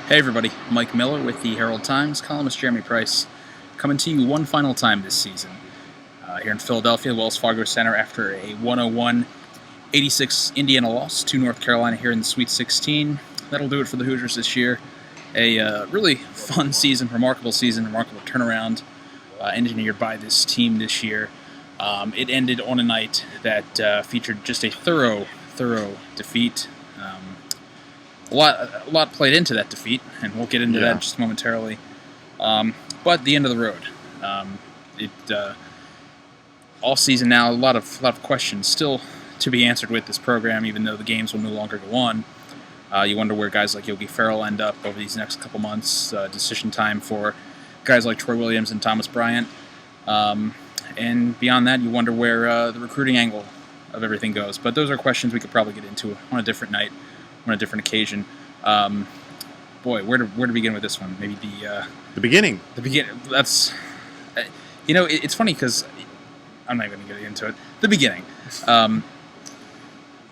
Hey everybody, Mike Miller with the Herald-Times, columnist Jeremy Price, coming to you one final time this season. Here in Philadelphia, Wells Fargo Center, after a 101-86 Indiana loss to North Carolina here in the Sweet 16. That'll do it for the Hoosiers this year. A really fun season, remarkable turnaround engineered by this team this year. It ended on a night that featured just a thorough defeat. A lot played into that defeat, and we'll get into that just momentarily. But the end of the road. All season now, a lot of questions still to be answered with this program, even though the games will no longer go on. You wonder where guys like Yogi Ferrell end up over these next couple months. Decision time for guys like Troy Williams and Thomas Bryant. And beyond that, you wonder where the recruiting angle of everything goes. But those are questions we could probably get into on a different night, on a different occasion. Where to begin with this one? Maybe the beginning. The beginning. That's it's funny because I'm not going to get into it. The beginning.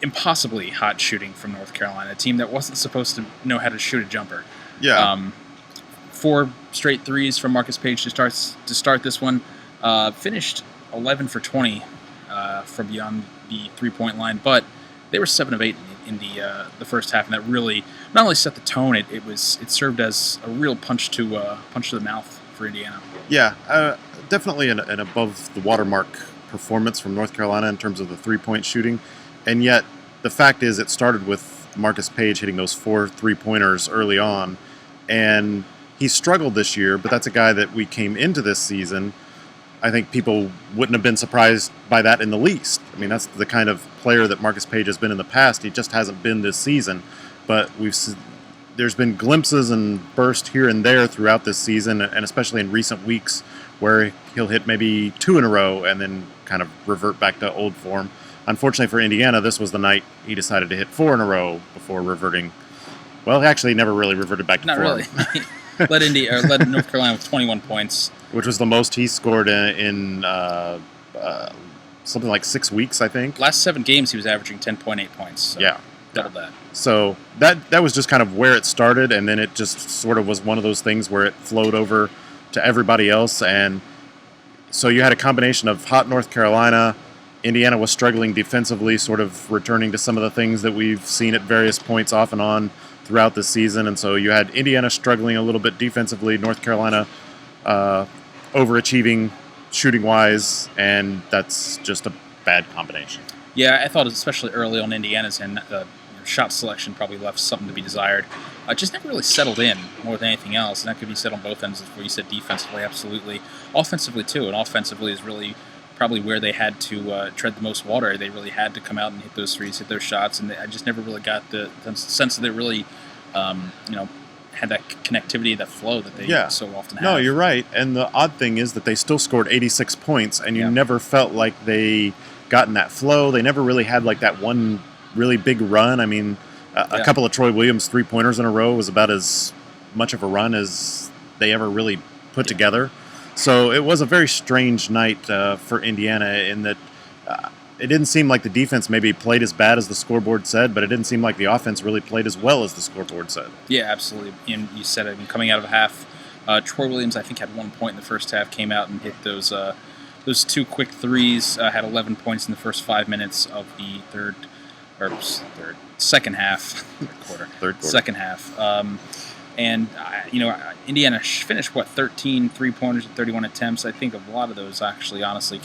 Impossibly hot shooting from North Carolina, a team that wasn't supposed to know how to shoot a jumper. Yeah. 4 straight threes from Marcus Page to start this one. Finished 11 for 20 from beyond the 3-point line, but they were 7 of 8 in the first half, and that really not only set the tone, it served as a real punch to the mouth for Indiana. Yeah, definitely an above the watermark performance from North Carolina in terms of the 3-point shooting, and yet the fact is it started with Marcus Page hitting those 4 3-pointers early on, and he struggled this year, but that's a guy that we came into this season. I think people wouldn't have been surprised by that in the least. I mean, that's the kind of player that Marcus Page has been in the past. He just hasn't been this season. But there's been glimpses and bursts here and there throughout this season, and especially in recent weeks, where he'll hit maybe 2 in a row and then kind of revert back to old form. Unfortunately for Indiana, this was the night he decided to hit 4 in a row before reverting. Well, he actually never really reverted back to Not form. Really. led North Carolina with 21 points. Which was the most he scored in something like 6 weeks, I think. Last 7 games, he was averaging 10.8 points. So yeah. Double that. So that was just kind of where it started, and then it just sort of was one of those things where it flowed over to everybody else. And so you had a combination of hot North Carolina. Indiana was struggling defensively, sort of returning to some of the things that we've seen at various points off and on throughout the season. And so you had Indiana struggling a little bit defensively, North Carolina overachieving shooting-wise, and that's just a bad combination. Yeah, I thought especially early on Indiana's end, shot selection probably left something to be desired. Just never really settled in more than anything else, and that could be said on both ends. Where you said defensively, absolutely. Offensively, too, and offensively is really probably where they had to tread the most water. They really had to come out and hit those threes, hit those shots, and I just never really got the sense that they really, had that connectivity, that flow that they so often have. No, you're right. And the odd thing is that they still scored 86 points, and you never felt like they got in that flow. They never really had like that one really big run. I mean, a couple of Troy Williams 3-pointers in a row was about as much of a run as they ever really put together. So it was a very strange night for Indiana in that it didn't seem like the defense maybe played as bad as the scoreboard said, but it didn't seem like the offense really played as well as the scoreboard said. Yeah, absolutely. And you said it, coming out of a half, Troy Williams, I think, had 1 point in the first half, came out and hit those 2 quick threes, had 11 points in the first 5 minutes of the second half. Third quarter. Second half. Indiana finished, 13 3-pointers and 31 attempts. I think a lot of those actually, honestly,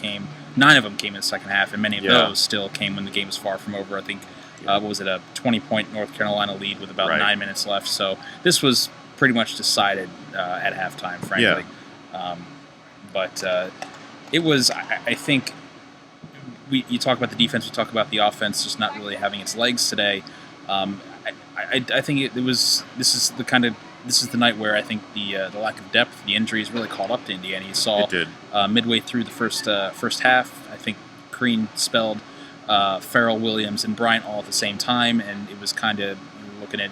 9 of them came in the second half, and many of those still came when the game was far from over. I think, a 20-point North Carolina lead with about 9 minutes left. So this was pretty much decided at halftime, frankly. Yeah. It was, I think, you talk about the defense, we talk about the offense just not really having its legs today. I think this is the night where I think the lack of depth, the injuries really caught up to Indiana. You saw midway through the first half, I think Crean spelled Ferrell, Williams, and Bryant all at the same time, and it was kind of looking at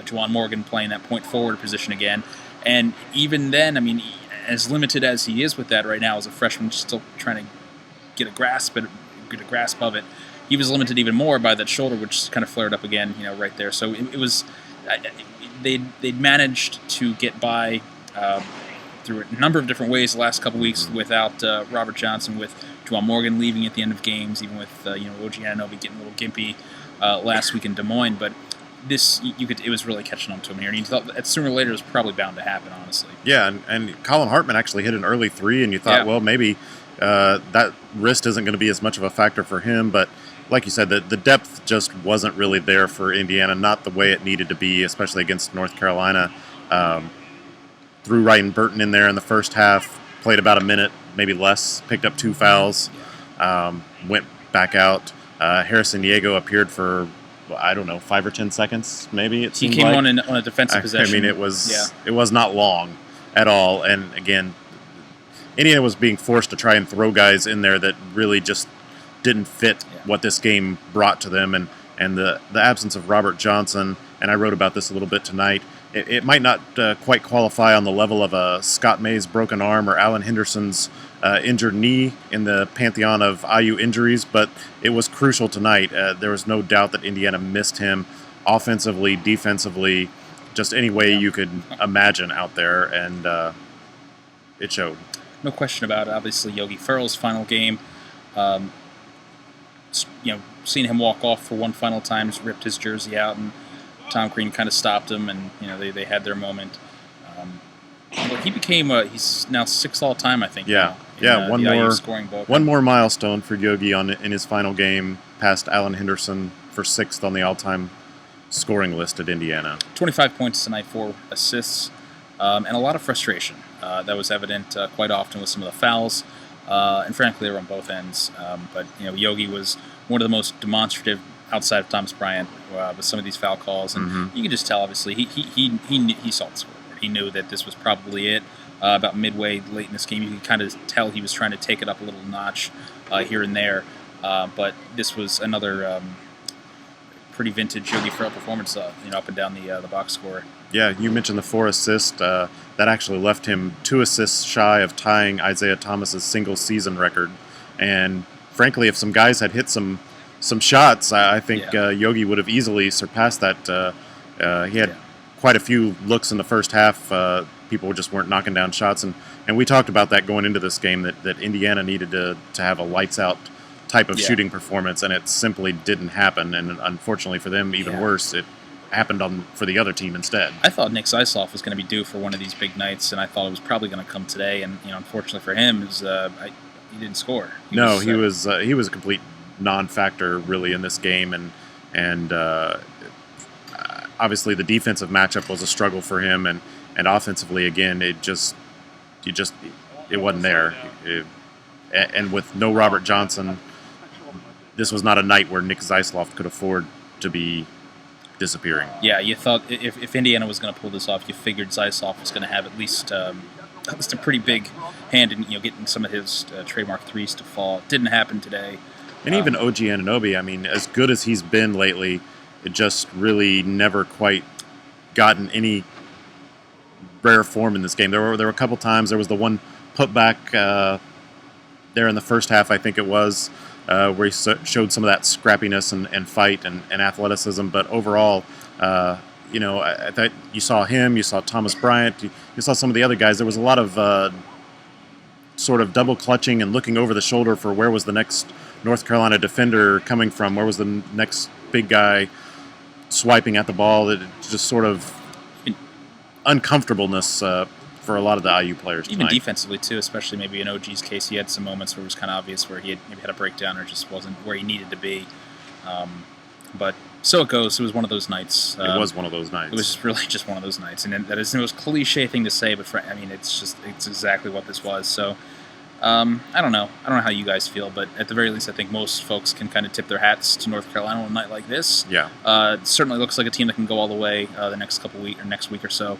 Juwan Morgan playing that point forward position again. And even then, I mean, as limited as he is with that right now as a freshman, still trying to get a grasp of it, he was limited even more by that shoulder, which kind of flared up again, right there. So it was they'd managed to get by through a number of different ways the last couple weeks without Robert Johnson, with Juwan Morgan leaving at the end of games, even with OG Anunoby getting a little gimpy last week in Des Moines. But this, it was really catching on to him here, and you thought that sooner or later it was probably bound to happen, honestly. Yeah, and Colin Hartman actually hit an early three, and you thought, well, maybe that wrist isn't going to be as much of a factor for him, but like you said, the depth just wasn't really there for Indiana, not the way it needed to be, especially against North Carolina. Threw Ryan Burton in there in the first half, played about a minute, maybe less, picked up 2 fouls, went back out. Harrison Diego appeared for, I don't know, 5 or 10 seconds, maybe. He came on a defensive possession. I mean, it was not long at all. And again, Indiana was being forced to try and throw guys in there that really just didn't fit what this game brought to them. And the absence of Robert Johnson, and I wrote about this a little bit tonight, it might not quite qualify on the level of a Scott May's broken arm or Alan Henderson's injured knee in the pantheon of IU injuries, but it was crucial tonight. There was no doubt that Indiana missed him offensively, defensively, just any way you could imagine out there, and it showed. No question about it. Obviously, Yogi Ferrell's final game, seeing him walk off for one final time, just ripped his jersey out, and Tom Crean kind of stopped him, and they had their moment. He became he's now 6th all time, I think. One more milestone for Yogi in his final game, past Alan Henderson for 6th on the all-time scoring list at Indiana. 25 points tonight, 4 assists, and a lot of frustration. That was evident quite often with some of the fouls, and frankly, they were on both ends. But Yogi was one of the most demonstrative outside of Thomas Bryant with some of these foul calls, and you can just tell. Obviously, he saw the scoreboard. He knew that this was probably it. About midway late in this game, you could kind of tell he was trying to take it up a little notch here and there. But this was another pretty vintage Yogi Ferrell performance, up and down the box score. Yeah, you mentioned the 4 assists. That actually left him 2 assists shy of tying Isaiah Thomas's single-season record. And frankly, if some guys had hit some shots, I think Yogi would have easily surpassed that. He had quite a few looks in the first half. People just weren't knocking down shots, and we talked about that going into this game, that Indiana needed to have a lights-out type of shooting performance, and it simply didn't happen. And unfortunately for them, even worse, it happened for the other team instead. I thought Nick Zeisloff was going to be due for one of these big nights, and I thought it was probably going to come today. And unfortunately for him, he didn't score. He was a complete non-factor really in this game, and obviously the defensive matchup was a struggle for him, and offensively again it wasn't there. And with no Robert Johnson, this was not a night where Nick Zeisloff could afford to be disappearing. Yeah, you thought if Indiana was going to pull this off, you figured Zeisloff was going to have at least a pretty big hand in getting some of his trademark threes to fall. It didn't happen today. And even OG Anunoby, I mean, as good as he's been lately, it just really never quite gotten any rare form in this game. There were a couple times. There was the one putback there in the first half, I think it was, where he showed some of that scrappiness and fight and athleticism. But overall, I thought you saw him, you saw Thomas Bryant, you saw some of the other guys. There was a lot of sort of double clutching and looking over the shoulder for where was the next North Carolina defender coming from, where was the next big guy swiping at the ball. It just sort of uncomfortableness for a lot of the IU players tonight. Even defensively, too, especially maybe in OG's case. He had some moments where it was kind of obvious where he had maybe had a breakdown or just wasn't where he needed to be. But so it goes. It was one of those nights. It was one of those nights. It was really just one of those nights. And that is the most cliche thing to say, but it's exactly what this was. So I don't know. I don't know how you guys feel, but at the very least, I think most folks can kind of tip their hats to North Carolina on a night like this. Yeah. It certainly looks like a team that can go all the way the next next week or so,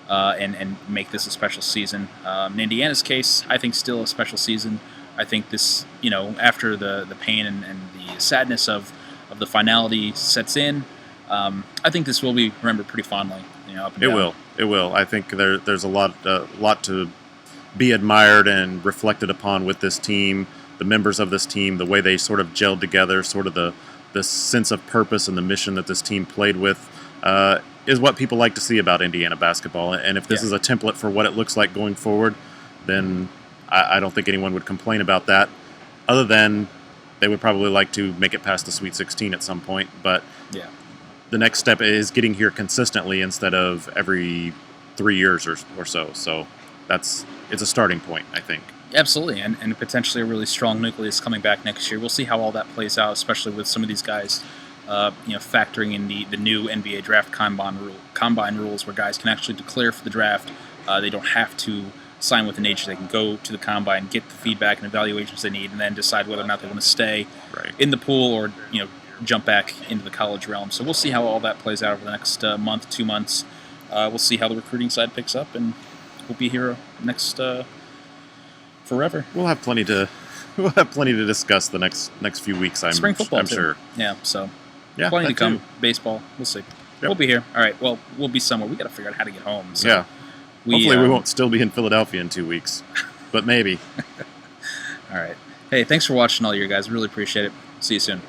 and make this a special season. In Indiana's case, I think still a special season. I think this, after the pain and the sadness of the finality sets in, I think this will be remembered pretty fondly. Up and down. It will. I think there's a lot to be admired and reflected upon with this team, the members of this team, the way they sort of gelled together, sort of the sense of purpose and the mission that this team played with. is what people like to see about Indiana basketball. And if this is a template for what it looks like going forward, then I don't think anyone would complain about that, other than they would probably like to make it past the Sweet 16 at some point. But the next step is getting here consistently instead of every 3 years or so. So it's a starting point, I think. Absolutely, and potentially a really strong nucleus coming back next year. We'll see how all that plays out, especially with some of these guys, factoring in the new NBA draft combine rules, where guys can actually declare for the draft. They don't have to sign with an agent. They can go to the combine, get the feedback and evaluations they need, and then decide whether or not they want to stay in the pool or jump back into the college realm. So we'll see how all that plays out over the next month, 2 months. We'll see how the recruiting side picks up, and we'll be here next forever. We'll have plenty to discuss the next few weeks. Spring football, I'm sure. Yeah, so plenty to come. Baseball, we'll see. Yep. We'll be here. All right. Well, we'll be somewhere. We got to figure out how to get home. So hopefully we won't still be in Philadelphia in 2 weeks, but maybe. All right. Hey, thanks for watching all year, guys. Really appreciate it. See you soon.